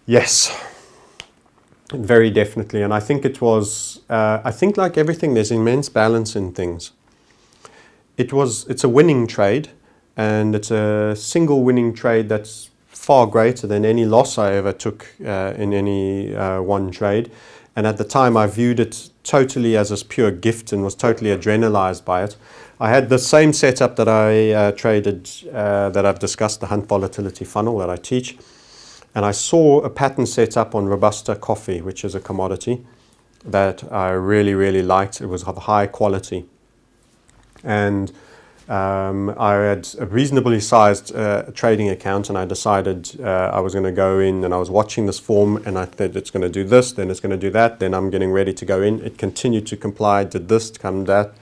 Yes, very definitely. And I think it was, I think like everything, there's immense balance in things. It's a winning trade, and it's a single winning trade that's far greater than any loss I ever took in any one trade. And at the time, I viewed it totally as a pure gift and was totally adrenalized by it. I had the same setup that I traded, that I've discussed, the Hunt Volatility Funnel that I teach. And I saw a pattern set up on Robusta coffee, which is a commodity that I really, really liked. It was of high quality. And I had a reasonably sized trading account, and I decided I was going to go in, and I was watching this form, and I thought it's going to do this, then it's going to do that, then I'm getting ready to go in. It continued to comply, did this, come that.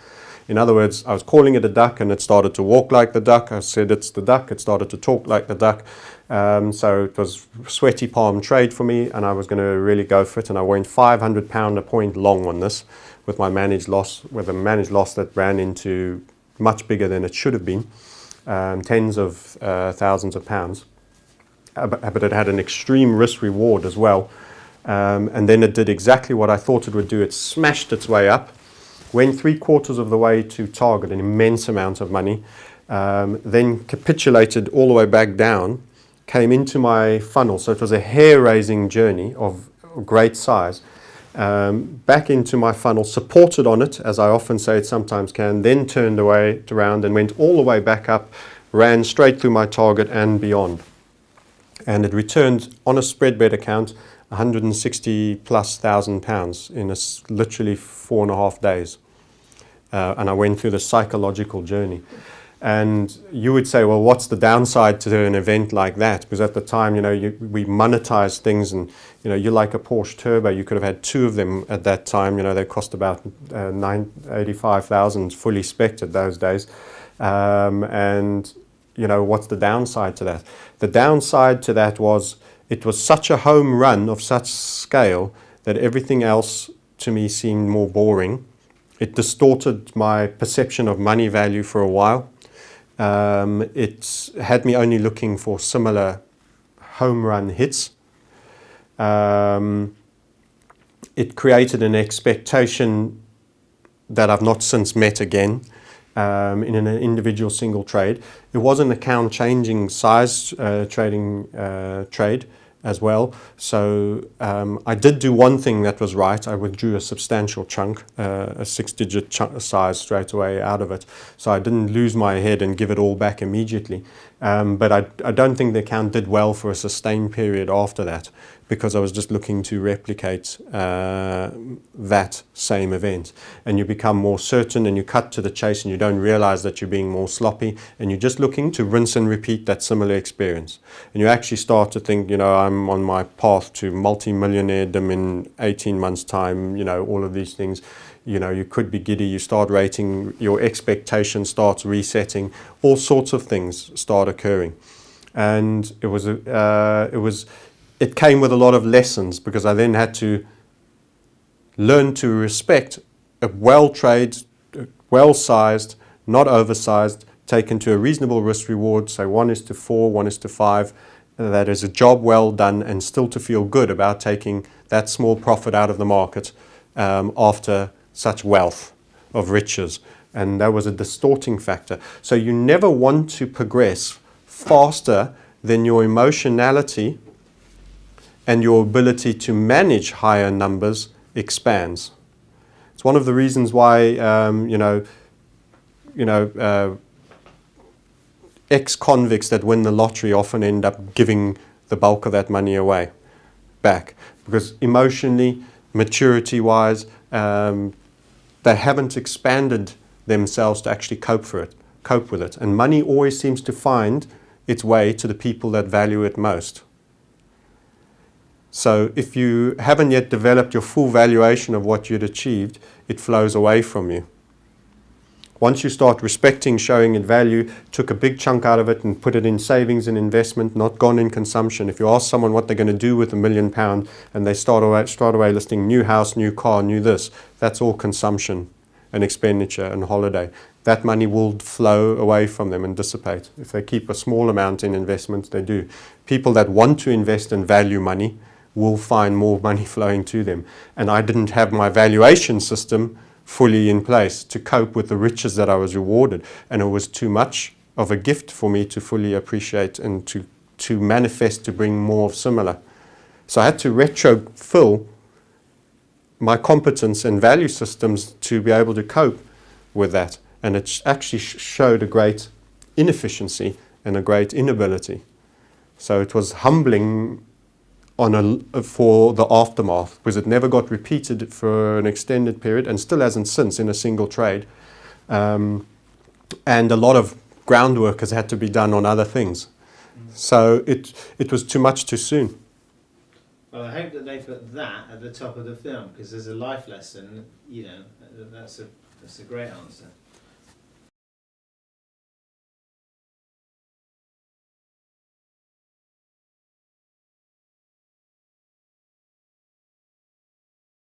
In other words, I was calling it a duck, and it started to walk like the duck. I said it's the duck. It started to talk like the duck. So it was sweaty palm trade for me, and I was going to really go for it. And I went £500 a point long on this with my managed loss, with a managed loss that ran into much bigger than it should have been, tens of thousands of pounds. But it had an extreme risk reward as well. And then it did exactly what I thought it would do. It smashed its way up, went 3/4 of the way to target, an immense amount of money, then capitulated all the way back down, came into my funnel. So it was a hair-raising journey of great size. Back into my funnel, supported on it, as I often say it sometimes can, then turned around and went all the way back up, ran straight through my target and beyond. And it returned on a spread bet account 160,000+ pounds in literally 4.5 days. And I went through the psychological journey. And you would say, well, what's the downside to an event like that? Because at the time, we monetize things, and you're like a Porsche Turbo. You could have had 2 of them at that time. They cost about 85,000 fully spec'd at those days. And what's the downside to that? The downside to that was it was such a home run of such scale that everything else to me seemed more boring. It distorted my perception of money value for a while. It had me only looking for similar home run hits. It created an expectation that I've not since met again in an individual single trade. It was an account changing size trading trade as well. So I did do one thing that was right. I withdrew a substantial chunk, a 6-digit size straight away out of it. So I didn't lose my head and give it all back immediately. But I don't think the account did well for a sustained period after that, because I was just looking to replicate that same event. And you become more certain, and you cut to the chase, and you don't realize that you're being more sloppy, and you're just looking to rinse and repeat that similar experience. And you actually start to think, I'm on my path to multi-millionairedom in 18 months' time, all of these things. You could be giddy, you start rating, your expectation starts resetting, all sorts of things start occurring. And it came with a lot of lessons, because I then had to learn to respect a well-traded, well-sized, not oversized, taken to a reasonable risk reward, say 1:4, 1:5, that is a job well done, and still to feel good about taking that small profit out of the market after such wealth of riches. And that was a distorting factor. So you never want to progress faster than your emotionality and your ability to manage higher numbers expands. It's one of the reasons why, ex-convicts that win the lottery often end up giving the bulk of that money away back, because emotionally, maturity-wise, they haven't expanded themselves to actually cope with it. And money always seems to find its way to the people that value it most. So if you haven't yet developed your full valuation of what you'd achieved, it flows away from you. Once you start respecting, showing it value, took a big chunk out of it and put it in savings and investment, not gone in consumption. If you ask someone what they're going to do with £1 million and they start away listing new house, new car, new this, that's all consumption and expenditure and holiday. That money will flow away from them and dissipate. If they keep a small amount in investments, they do. People that want to invest and value money will find more money flowing to them. And I didn't have my valuation system fully in place to cope with the riches that I was rewarded. And it was too much of a gift for me to fully appreciate and to manifest, to bring more of similar. So I had to retrofill my competence and value systems to be able to cope with that. And it actually showed a great inefficiency and a great inability. So it was humbling for the aftermath, because it never got repeated for an extended period and still hasn't since in a single trade. And a lot of groundwork has had to be done on other things. So it was too much too soon. Well, I hope that they put that at the top of the film, because there's a life lesson, you know, that's a great answer.